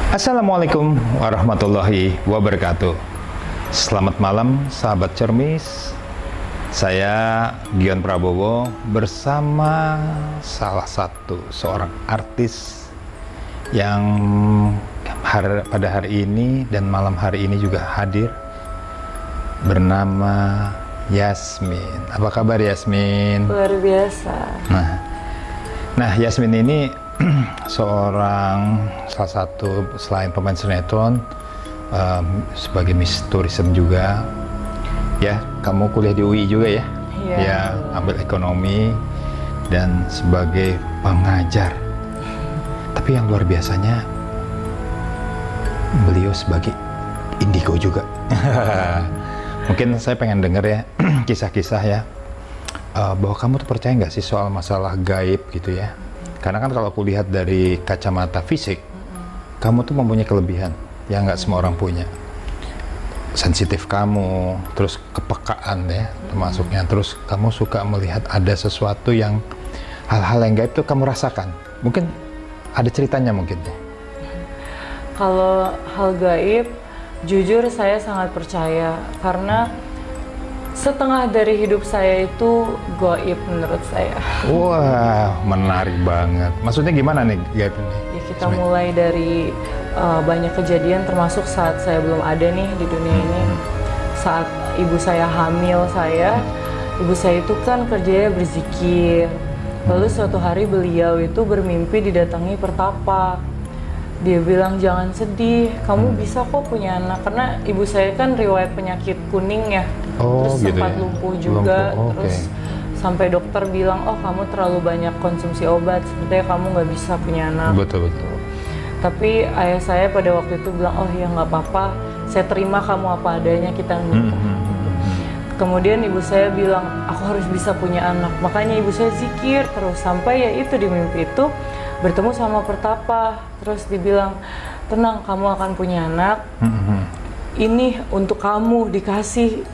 Assalamualaikum warahmatullahi wabarakatuh. Selamat malam sahabat cermis. Saya Gion Prabowo bersama salah satu seorang artis yang pada hari ini dan malam hari ini juga hadir, bernama Yasmin. Apa kabar Yasmin? Luar biasa. Nah Yasmin ini salah satu selain pemain sinetron, sebagai Miss Tourism juga. Ya, kamu kuliah di UI juga ya? Iya. Ya, ambil ekonomi dan sebagai pengajar. Tapi yang luar biasanya, beliau sebagai indigo juga. Mungkin saya pengen denger ya kisah-kisah ya, bahwa kamu tuh percaya nggak sih soal masalah gaib gitu ya? Karena kan kalau aku lihat dari kacamata fisik, kamu tuh mempunyai kelebihan yang nggak semua orang punya. Sensitif kamu, terus kepekaan ya, termasuknya. Terus kamu suka melihat ada sesuatu yang hal-hal yang gaib tuh kamu rasakan. Mungkin ada ceritanya mungkin ya. Kalau hal gaib, jujur saya sangat percaya karena setengah dari hidup saya itu gaib menurut saya. Wah, menarik banget. Maksudnya gimana nih gaib ini? Ya, kita mulai dari banyak kejadian, termasuk saat saya belum ada nih di dunia ini. Saat ibu saya hamil ibu saya itu kan kerjanya berzikir. Lalu suatu hari beliau itu bermimpi didatangi pertapa. Dia bilang, jangan sedih, kamu bisa kok punya anak. Karena ibu saya kan riwayat penyakit kuning ya, terus gitu sempat ya? lumpuh juga. Lumpuh, Terus sampai dokter bilang, oh kamu terlalu banyak konsumsi obat, sepertinya kamu nggak bisa punya anak. Betul. Tapi ayah saya pada waktu itu bilang, oh ya nggak apa-apa, saya terima kamu apa adanya, kita nikah. Kemudian ibu saya bilang, aku harus bisa punya anak. Makanya ibu saya zikir terus sampai ya itu di mimpi itu bertemu sama pertapa. Terus dibilang, tenang, kamu akan punya anak. Ini untuk kamu, dikasih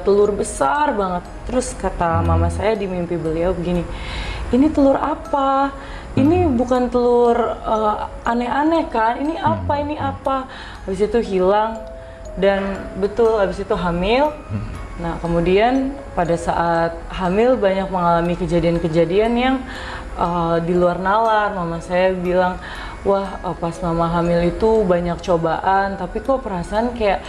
telur besar banget. Terus kata mama saya di mimpi beliau begini, ini telur apa? Ini bukan telur aneh-aneh kan? Ini apa? Ini apa? Habis itu hilang dan betul habis itu hamil. Nah kemudian pada saat hamil banyak mengalami kejadian-kejadian yang di luar nalar. Mama saya bilang, wah pas mama hamil itu banyak cobaan, tapi kok perasaan kayak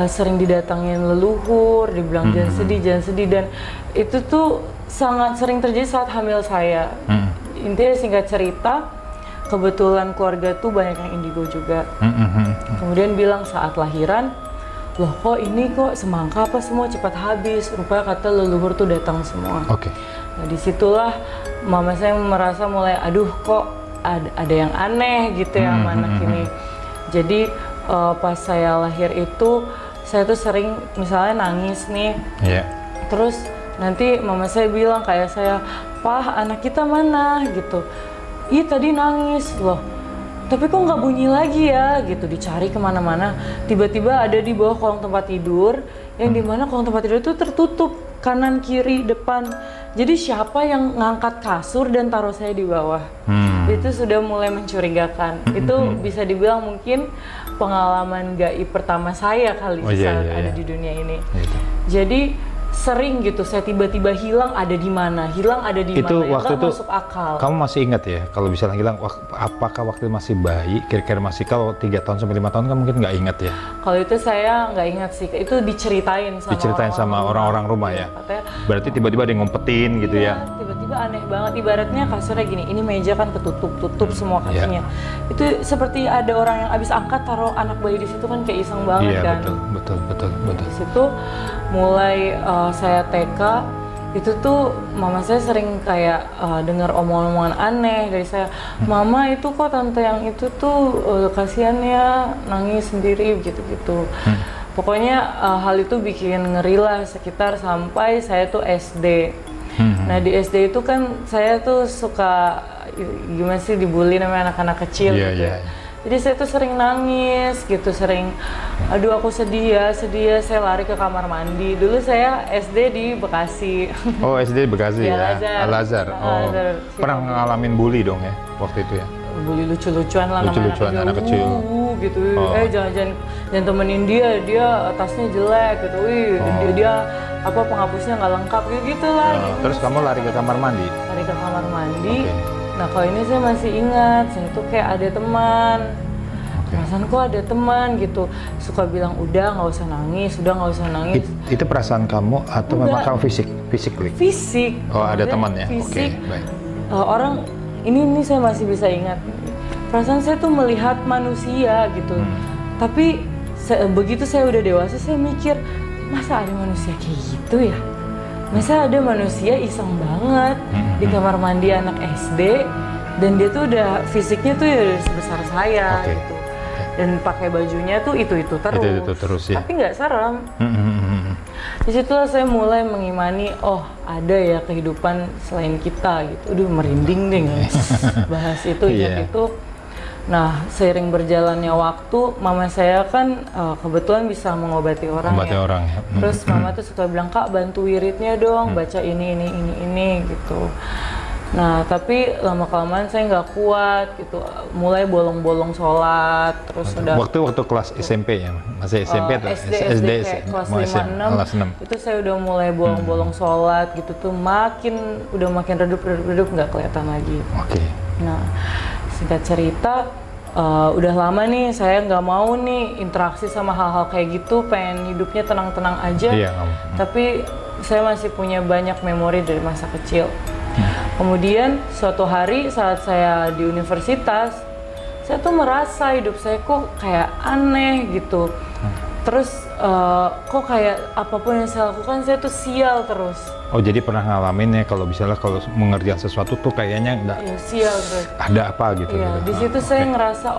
sering didatangin leluhur, dibilang jangan sedih, dan itu tuh sangat sering terjadi saat hamil saya. Intinya singkat cerita, kebetulan keluarga tuh banyak yang indigo juga. Kemudian bilang saat lahiran, loh kok ini kok semangka apa semua cepat habis, rupanya kata leluhur tuh datang semua. Nah disitulah mama saya merasa mulai, aduh kok ada yang aneh gitu ya sama anak ini. Jadi pas saya lahir itu saya tuh sering misalnya nangis nih, terus nanti mama saya bilang kayak saya, Pah anak kita mana gitu. Ih tadi nangis loh, tapi kok nggak bunyi lagi ya gitu. Dicari kemana-mana, tiba-tiba ada di bawah kolong tempat tidur, yang dimana kolong tempat tidur itu tertutup kanan kiri depan. Jadi siapa yang ngangkat kasur dan taruh saya di bawah? Itu sudah mulai mencurigakan. Itu bisa dibilang mungkin pengalaman gaib pertama saya kali saat ada di dunia ini. Jadi sering gitu saya tiba-tiba hilang ada di mana, hilang ada di mana, yang waktu nggak itu masuk akal. Kamu masih ingat ya kalau misalnya hilang, apakah waktu masih bayi, kira-kira masih, kalau 3 tahun sampai 5 tahun kan mungkin nggak ingat ya? Kalau itu saya nggak ingat sih, itu diceritain sama orang-orang rumah ya? Katanya, berarti tiba-tiba ada yang ngumpetin gitu ya? Tiba-tiba aneh banget, ibaratnya kasurnya gini, ini meja kan tutup semua kakinya. Itu seperti ada orang yang abis angkat taruh anak bayi di situ kan, kayak iseng banget kan? Betul. Di situ mulai saya TK itu tuh mama saya sering kayak dengar omongan-omongan aneh dari saya. Mama itu kok tante yang itu tuh kasihan ya nangis sendiri gitu-gitu. Pokoknya hal itu bikin ngeri lah sekitar sampai saya tuh SD. Nah di SD itu kan saya tuh suka gimana sih dibully namanya anak-anak kecil gitu. Jadi saya tuh sering nangis gitu, sering aduh aku sedih ya, saya lari ke kamar mandi. Dulu saya SD di Bekasi. Oh SD di Bekasi ya? Al-Azhar. Oh, pernah ngalamin bully dong ya waktu itu ya? Bully lucu-lucuan lah, lucu-lucuan anak kecil. gitu, jangan temenin dia tasnya jelek gitu, dia apa penghapusnya nggak lengkap gitu lah. Gitu. Terus kamu lari ke kamar mandi? Lari ke kamar mandi. Nah kalau ini saya masih ingat, saya tuh kayak ada teman. Perasaan kok ada teman gitu, suka bilang udah nggak usah nangis. Itu perasaan kamu atau memang kamu fisik? Fisik. Oh ada teman ya? Fisik. Baik. Orang ini saya masih bisa ingat. Perasaan saya tuh melihat manusia gitu. Tapi begitu saya udah dewasa saya mikir, masa ada manusia kayak gitu ya? Masa ada manusia iseng banget di kamar mandi anak SD dan dia tuh udah fisiknya tuh ya sebesar saya gitu. Dan pakai bajunya tuh itu terus ya. Tapi nggak serem. Disitulah saya mulai mengimani, oh ada ya kehidupan selain kita gitu. Udah merinding deh bahas itu itu. Nah seiring berjalannya waktu, mama saya kan kebetulan bisa mengobati orang. Terus mama tuh suka bilang, Kak bantu wiridnya dong, baca ini gitu. Nah tapi lama-kelamaan saya nggak kuat gitu, mulai bolong-bolong sholat, terus udah waktu kelas SMP ya, masih SMP atau SD kelas 5-6 itu saya udah mulai bolong-bolong sholat gitu tuh, udah makin redup nggak kelihatan lagi. Nah singkat cerita, udah lama nih saya nggak mau nih interaksi sama hal-hal kayak gitu, pengen hidupnya tenang-tenang aja. Tapi saya masih punya banyak memori dari masa kecil. Kemudian suatu hari saat saya di universitas, saya tuh merasa hidup saya kok kayak aneh gitu. Terus kok kayak apapun yang saya lakukan saya tuh sial terus. Oh jadi pernah ngalamin ya kalau misalnya kalau mengerjakan sesuatu tuh kayaknya nggak sial terus. Ada apa gitu. Di situ saya ngerasa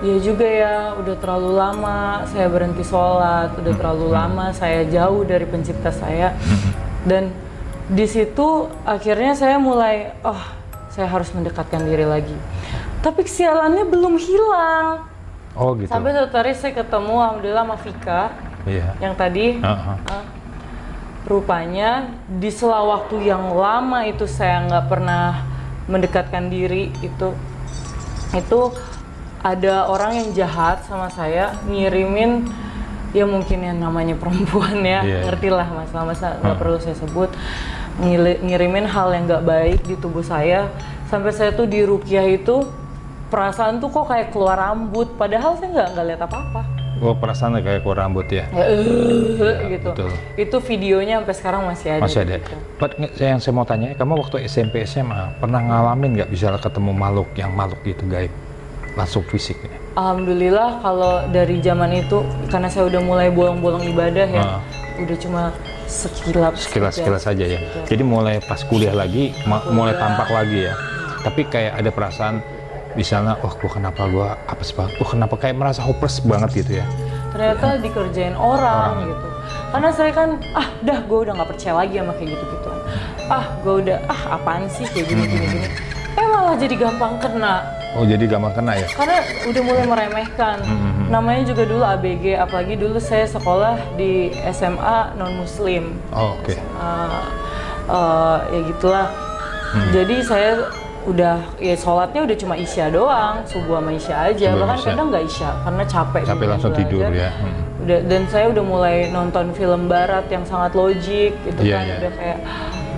ya juga ya, udah terlalu lama saya berhenti sholat, udah terlalu lama saya jauh dari pencipta saya. Dan di situ akhirnya saya mulai, saya harus mendekatkan diri lagi. Tapi kesialannya belum hilang. Oh gitu. Sampai suatu hari saya ketemu alhamdulillah sama Vika, yang tadi. Rupanya di sela waktu yang lama itu saya nggak pernah mendekatkan diri itu ada orang yang jahat sama saya, ngirimin, ya mungkin yang namanya perempuan ya, ngerti lah masalah nggak perlu saya sebut, ngirimin hal yang nggak baik di tubuh saya, sampai saya tuh di ruqyah itu perasaan tuh kok kayak keluar rambut, padahal saya nggak lihat apa-apa. Oh perasaannya kayak keluar rambut ya? Gitu. Betul. Itu videonya sampai sekarang masih ada. Gitu. Yang saya mau tanya, kamu waktu SMP SMA pernah ngalamin nggak bisa ketemu makhluk gitu gaib, langsung fisiknya? Alhamdulillah kalau dari zaman itu, karena saya udah mulai bolong-bolong ibadah ya, udah cuma sekilas saja ya. Jadi mulai pas kuliah lagi, mulai tampak lagi ya. Tapi kayak ada perasaan, misalnya, kenapa gue apes banget, kenapa kayak merasa hopeless banget gitu ya. Ternyata dikerjain orang gitu. Karena saya kan, gue udah nggak percaya lagi sama kayak gitu-gituan. Gue udah, apaan sih kayak gini-gini. Malah jadi gampang kena. Oh jadi gampang kena ya? Karena udah mulai meremehkan. Namanya juga dulu ABG, apalagi dulu saya sekolah di SMA non-muslim. Oh oke. Ya gitulah. Jadi saya udah, ya sholatnya udah cuma isya doang, subuh sama isya aja. Bahkan kadang nggak isya, karena capek langsung tidur ya. Dan saya udah mulai nonton film barat yang sangat logik gitu kan. Udah kayak,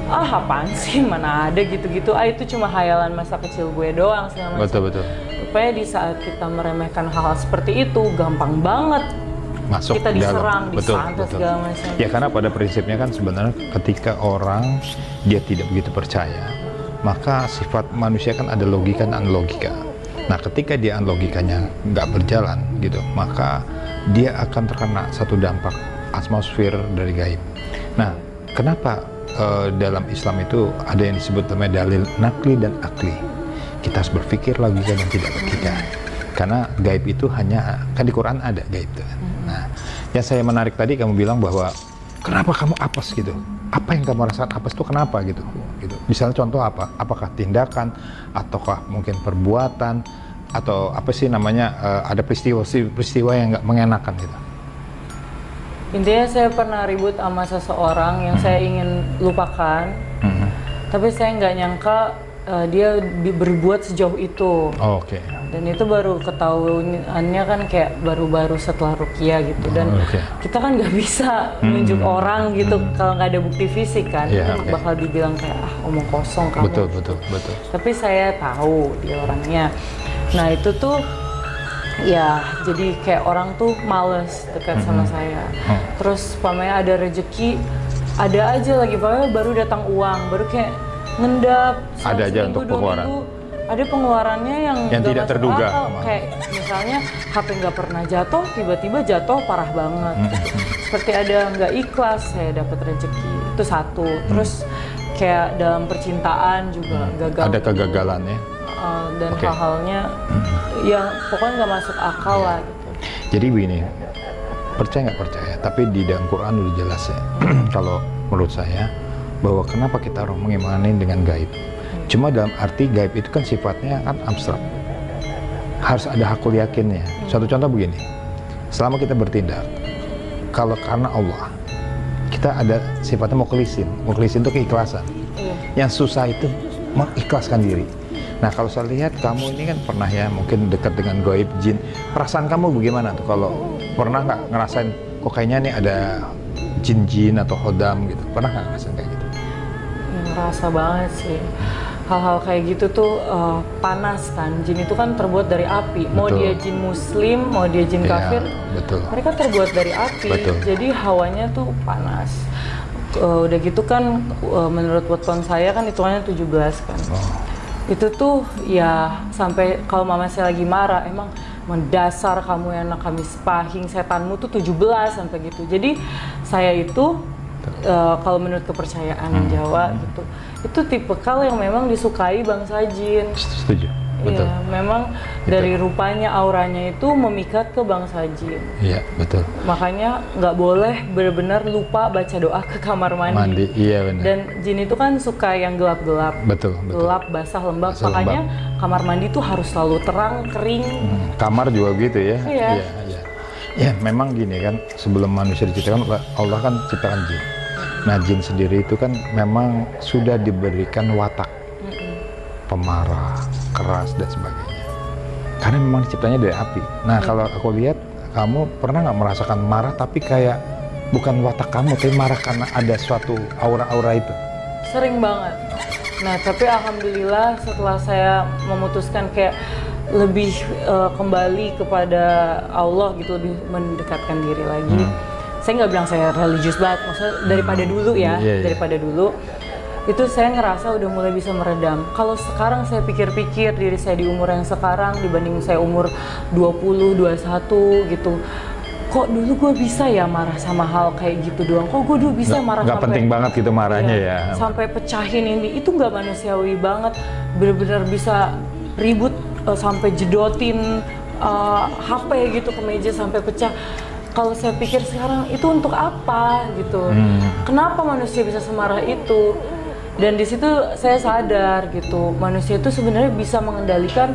apaan sih, mana ada gitu-gitu, itu cuma hayalan masa kecil gue doang segala macam. Betul. Supaya di saat kita meremehkan hal-hal seperti itu, gampang banget masuk kita diserang, disantet segala macam. Ya karena pada prinsipnya kan sebenarnya ketika orang dia tidak begitu percaya, maka sifat manusia kan ada logika dan anlogika. Nah ketika dia logikanya nggak berjalan gitu, maka dia akan terkena satu dampak atmosfer dari gaib. Nah kenapa dalam Islam itu ada yang disebut namanya dalil nakli dan akli. Kita harus berpikir logika dan tidak logika. Karena gaib itu hanya, kan di Quran ada gaib itu. Nah, yang saya menarik tadi kamu bilang bahwa kenapa kamu apes gitu? Apa yang kamu rasakan apes itu kenapa gitu? Misalnya contoh apa? Apakah tindakan ataukah mungkin perbuatan atau apa sih namanya, ada peristiwa yang nggak mengenakan gitu? Intinya saya pernah ribut sama seseorang yang saya ingin lupakan, tapi saya nggak nyangka dia berbuat sejauh itu. Oh, oke. Dan itu baru ketahuannya kan kayak baru-baru setelah ruqyah gitu. Dan kita kan nggak bisa nunjuk orang gitu kalau nggak ada bukti fisik kan. Bakal dibilang kayak omong kosong kamu. Betul. Tapi saya tahu dia orangnya. Nah itu tuh ya jadi kayak orang tuh males dekat sama saya. Terus pamanya ada rezeki, ada aja lagi pamanya baru datang uang, baru kayak ngendap. Ada aja untuk pengeluaran. Ada pengeluarannya yang tidak terduga. Kayak misalnya HP nggak pernah jatuh, tiba-tiba jatuh parah banget. Gitu. Seperti ada nggak ikhlas saya dapat rezeki, itu satu. Terus kayak dalam percintaan juga gagal. Ada kegagalannya. Dan hal-halnya yang pokoknya nggak masuk akal lah gitu. Jadi begini, percaya nggak percaya, tapi di dalam Quran udah jelas ya. Kalau menurut saya bahwa kenapa kita harus mengimani dengan gaib. Cuma dalam arti gaib itu kan sifatnya kan abstrak. Harus ada hakul yakinnya. Suatu contoh begini, selama kita bertindak, kalau karena Allah, kita ada sifatnya mukhlisin. Mukhlisin itu keikhlasan. Yang susah itu mengikhlaskan diri. Nah kalau saya lihat kamu ini kan pernah ya mungkin dekat dengan gaib jin. Perasaan kamu bagaimana tuh kalau pernah nggak ngerasain kok kayaknya nih ada jin-jin atau hodam gitu? Pernah nggak ngerasain kayak gitu? Ngerasa banget sih. Hal-hal kayak gitu tuh panas kan. Jin itu kan terbuat dari api. Mau dia jin muslim, mau dia jin kafir, mereka terbuat dari api. Jadi hawanya tuh panas. Udah gitu kan menurut weton saya kan hitungannya 17 kan. Itu tuh ya sampai kalau mama saya lagi marah, emang mendasar kamu yang anak kami sepahing, setanmu tuh 17 sampai gitu. Jadi saya itu kalau menurut kepercayaan Jawa gitu, itu tipikal yang memang disukai bangsa jin. Setuju. Betul. Iya, memang dari rupanya, auranya itu memikat ke bangsa jin. Iya, betul. Makanya nggak boleh benar-benar lupa baca doa ke kamar mandi. Iya benar. Dan jin itu kan suka yang gelap-gelap. Betul. Gelap, basah, lembab. Makanya kamar mandi tuh harus selalu terang, kering. Kamar juga gitu ya. Iya. Ya, memang gini kan, sebelum manusia diciptakan, Allah kan ciptakan jin. Nah, jin sendiri itu kan memang sudah diberikan watak. Pemarah, keras, dan sebagainya. Karena memang diciptanya dari api. Nah, kalau aku lihat, kamu pernah nggak merasakan marah, tapi kayak bukan watak kamu, tapi marah karena ada suatu aura-aura itu? Sering banget. Nah, tapi alhamdulillah setelah saya memutuskan kayak lebih kembali kepada Allah gitu, lebih mendekatkan diri lagi. Saya nggak bilang saya religius banget, maksudnya daripada dulu ya, daripada dulu. Itu saya ngerasa udah mulai bisa meredam. Kalau sekarang saya pikir-pikir diri saya di umur yang sekarang dibanding saya umur 20, 21 gitu. Kok dulu gue bisa ya marah sama hal kayak gitu doang? Kok gue dulu bisa marah nggak penting banget gitu marahnya ya? Sampai pecahin ini, itu nggak manusiawi banget. Bener-bener bisa ribut sampai jedotin HP gitu ke meja sampai pecah. Kalau saya pikir sekarang itu untuk apa gitu? Kenapa manusia bisa semarah itu? Dan di situ saya sadar gitu, manusia itu sebenarnya bisa mengendalikan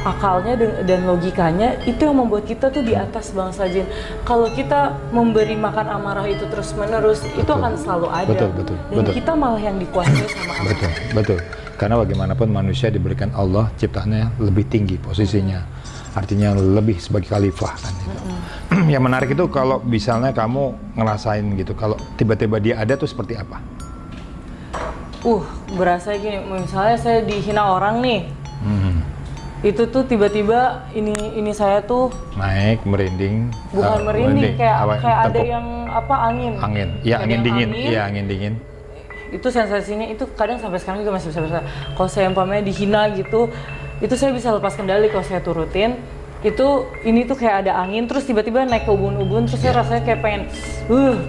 akalnya dan logikanya. Itu yang membuat kita tuh di atas bangsa jin. Kalau kita memberi makan amarah itu terus menerus, itu akan selalu ada. Dan kita malah yang dikuasai sama amarah. Betul. Karena bagaimanapun manusia diberikan Allah ciptaannya lebih tinggi posisinya, artinya lebih sebagai khalifah kan. Yang menarik itu kalau misalnya kamu ngerasain gitu, kalau tiba-tiba dia ada tuh seperti apa? Berasa gini, misalnya saya dihina orang nih, itu tuh tiba-tiba ini saya tuh naik merinding. Bukan merinding, kayak ada yang angin. Ya angin dingin. Iya angin dingin. Itu sensasinya itu kadang sampai sekarang juga masih bisa. Kalau saya umpamanya dihina gitu, itu saya bisa lepas kendali kalau saya turutin. Ini tuh kayak ada angin terus tiba-tiba naik ke ubun-ubun, terus saya rasanya kayak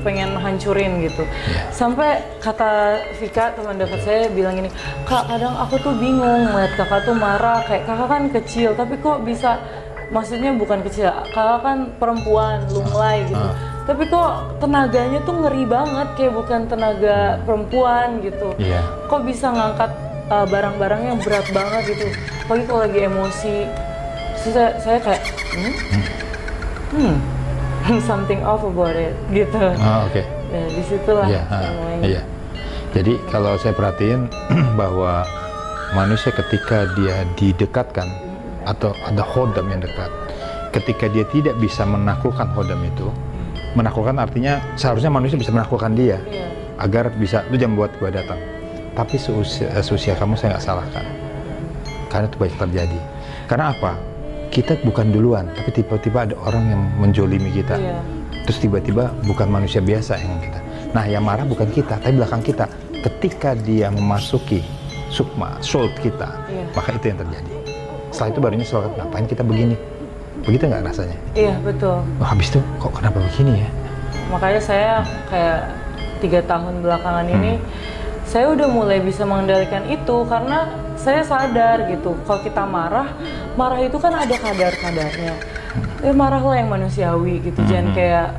pengen hancurin gitu. Sampai kata Vika teman dekat saya bilang gini, "Kak, kadang aku tuh bingung ngeliat kakak tuh marah, kayak kakak kan kecil tapi kok bisa, maksudnya bukan kecil, kakak kan perempuan lunglai gitu, tapi kok tenaganya tuh ngeri banget kayak bukan tenaga perempuan gitu. Kok bisa ngangkat barang-barang yang berat banget gitu, apalagi kalau lagi emosi." Saya kayak something off about it gitu. Oke. Ya, disitulah semuanya. Jadi kalau saya perhatiin bahwa manusia ketika dia didekatkan atau ada khodam yang dekat, ketika dia tidak bisa menaklukkan khodam itu, menaklukkan artinya seharusnya manusia bisa menaklukkan dia agar bisa, lu jangan buat gua datang. Tapi seusia kamu saya nggak salahkan, karena itu banyak terjadi. Karena apa? Kita bukan duluan, tapi tiba-tiba ada orang yang menjolimi kita. Terus tiba-tiba bukan manusia biasa yang kita. Nah, yang marah bukan kita, tapi belakang kita. Ketika dia memasuki sukma, soul kita, maka itu yang terjadi. Setelah itu barunya selalu ngapain kita begini? Begitu nggak rasanya? Iya, betul. Oh, habis itu kok kenapa begini ya? Makanya saya kayak 3 tahun belakangan ini, saya udah mulai bisa mengendalikan itu karena saya sadar gitu, kalau kita marah itu kan ada kadar-kadarnya. Marahlah yang manusiawi gitu, jangan kayak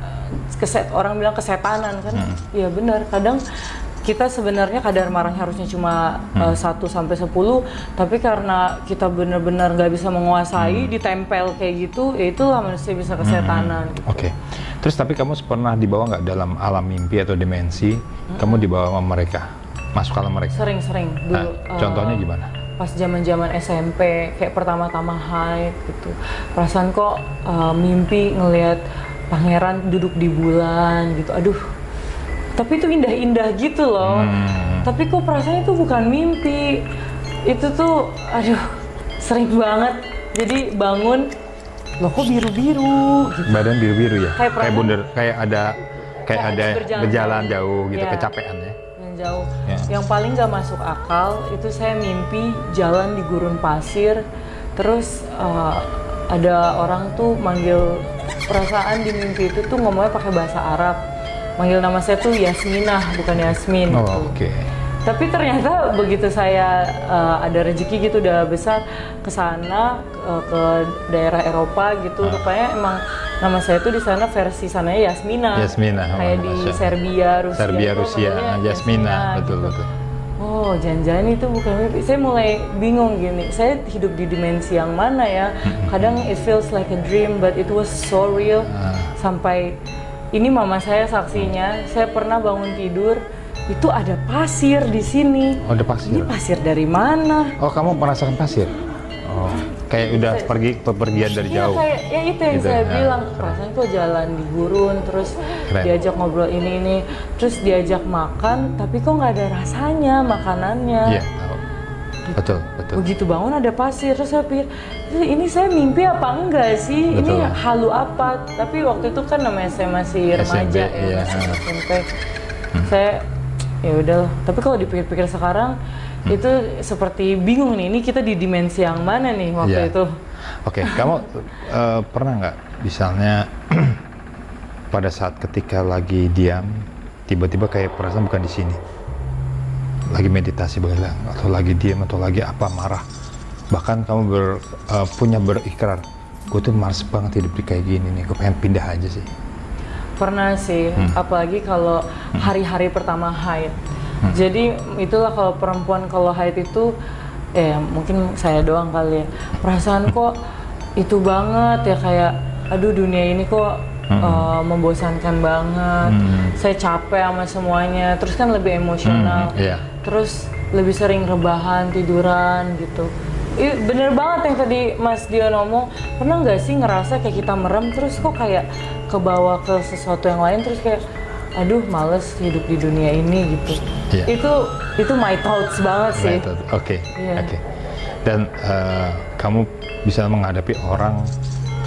orang bilang kesetanan kan. Iya benar, kadang kita sebenarnya kadar marahnya harusnya cuma 1-10, tapi karena kita benar-benar nggak bisa menguasai, ditempel kayak gitu, ya itulah manusia bisa kesetanan. Gitu. Oke. Terus tapi kamu pernah dibawa nggak dalam alam mimpi atau dimensi? Kamu dibawa sama mereka? Masuk alam mereka? Sering dulu. Contohnya gimana? Pas zaman SMP, kayak pertama-tama haid gitu. Perasaan kok mimpi ngelihat pangeran duduk di bulan gitu. Aduh, tapi itu indah-indah gitu loh. Tapi kok perasaan itu bukan mimpi. Itu tuh, aduh, sering banget. Jadi bangun, loh kok biru-biru gitu. Badan biru-biru ya? Kayak bundar, kayak ada berjalan jauh gitu, ya. Kecapean ya? Jauh. Yang paling gak masuk akal itu saya mimpi jalan di gurun pasir, terus ada orang tuh manggil, perasaan di mimpi itu tuh ngomongnya pakai bahasa Arab, manggil nama saya tuh Yasminah bukan Yasmin. Gitu. Tapi ternyata begitu saya ada rezeki gitu udah besar ke sana, ke daerah Eropa gitu, rupanya emang nama saya tuh di sana versi sananya Yasmina. Kayak di Serbia, Rusia. Yasmina, betul. Oh, jangan-jangan itu bukan mimpi. Saya mulai bingung gini. Saya hidup di dimensi yang mana ya? Kadang it feels like a dream, but it was so real. Sampai ini mama saya saksinya. Saya pernah bangun tidur, itu ada pasir di sini. Oh, ada pasir. Ini pasir dari mana? Oh, kamu merasakan pasir? Oh, kayak udah pergian dari jauh. Kayak ya itu yang gitu, saya bilang, perasaan tuh jalan di gurun, terus diajak ngobrol ini, terus diajak makan, tapi kok nggak ada rasanya makanannya. Iya, tahu. Betul. Begitu bangun ada pasir, terus saya pikir, ini saya mimpi apa enggak sih? Betul. Ini halu apa? Tapi waktu itu kan namanya saya masih remaja, masih SMP. Saya ya udahlah. Tapi kalau dipikir-pikir sekarang, itu seperti bingung nih, ini kita di dimensi yang mana nih waktu itu. Oke, kamu pernah nggak misalnya pada saat ketika lagi diam, tiba-tiba kayak perasaan bukan di sini, lagi meditasi atau lagi diam atau lagi apa marah, bahkan kamu punya berikrar, gue tuh males banget hidup di kayak gini nih, gue pengen pindah aja sih. Pernah sih, apalagi kalau hari-hari pertama haid. Jadi itulah kalau perempuan kalau haid itu, mungkin saya doang kali ya, perasaan kok itu banget ya, kayak aduh dunia ini kok membosankan banget, saya capek sama semuanya, terus kan lebih emosional, terus lebih sering rebahan, tiduran gitu. Bener banget yang tadi Mas Dion ngomong, pernah nggak sih ngerasa kayak kita merem terus kok kayak kebawa ke sesuatu yang lain, terus kayak aduh males hidup di dunia ini gitu. Itu my thoughts banget sih. Oke. Dan kamu bisa menghadapi orang,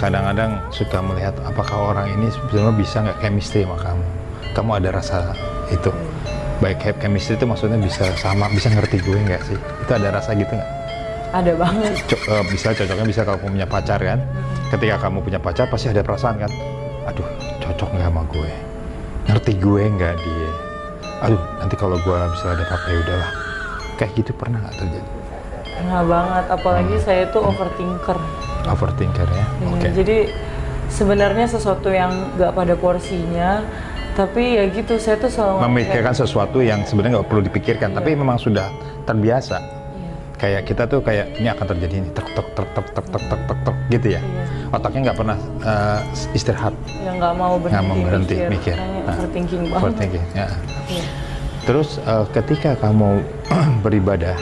kadang-kadang suka melihat apakah orang ini sebenarnya bisa nggak chemistry sama kamu. Kamu ada rasa itu, baik chemistry itu maksudnya bisa sama, bisa ngerti gue nggak sih? Itu ada rasa gitu nggak? Ada banget. Bisa cocoknya bisa kalau kamu punya pacar kan. Ketika kamu punya pacar pasti ada perasaan kan. Aduh, cocok nggak sama gue? Ngerti gue nggak dia? Aduh, nanti kalau gue bisa ada apa-apa ya udahlah. Kayak gitu pernah nggak terjadi? Pernah banget, apalagi saya tuh overthinker. Overthinker ya? Oke. Jadi sebenarnya sesuatu yang nggak pada porsinya, tapi ya gitu, saya tuh selalu memikirkan sesuatu yang sebenarnya nggak perlu dipikirkan, tapi memang sudah terbiasa. Kayak kita tuh kayak ini akan terjadi ini, tek gitu ya. Otaknya nggak pernah istirahat. Ya nggak mau berhenti mikir. Overthinking banget. Ya. Terus ketika kamu beribadah,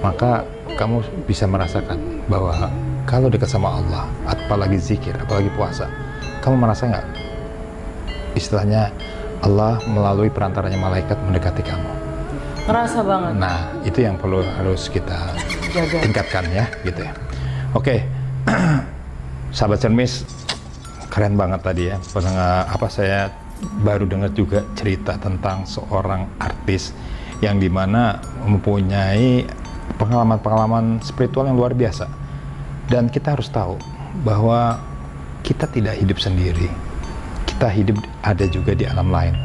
maka kamu bisa merasakan bahwa kalau dekat sama Allah, apalagi zikir, apalagi puasa, kamu merasa nggak istilahnya Allah melalui perantaranya malaikat mendekati kamu? Ngerasa banget. Nah, itu yang harus kita Jaga. tingkatkan ya, gitu ya. Oke, sahabat Cermis, keren banget tadi ya. Saya baru dengar juga cerita tentang seorang artis yang dimana mempunyai pengalaman-pengalaman spiritual yang luar biasa. Dan kita harus tahu bahwa kita tidak hidup sendiri. Kita hidup ada juga di alam lain.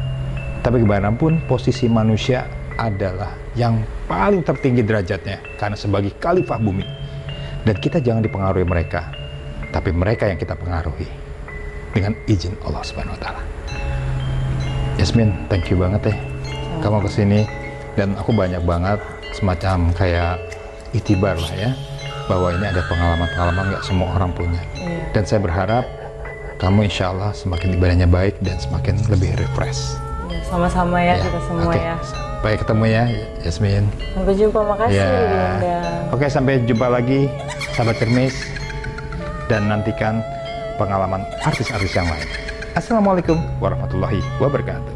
Tapi bagaimanapun posisi manusia adalah yang paling tertinggi derajatnya karena sebagai khalifah bumi. Dan kita jangan dipengaruhi mereka, tapi mereka yang kita pengaruhi dengan izin Allah Subhanahu wa taala. Yasmin, thank you banget ya. Kamu kesini dan aku banyak banget semacam kayak itibar lah ya, bahwa ini ada pengalaman-pengalaman nggak semua orang punya. Dan saya berharap kamu insya Allah semakin ibadahnya baik dan semakin lebih refresh. Sama-sama ya, kita semua ya. Baik ketemu ya Yasmin. Sampai jumpa, makasih diundang. Oke, sampai jumpa lagi sahabat Cermis dan nantikan pengalaman artis-artis yang lain. Assalamualaikum warahmatullahi wabarakatuh.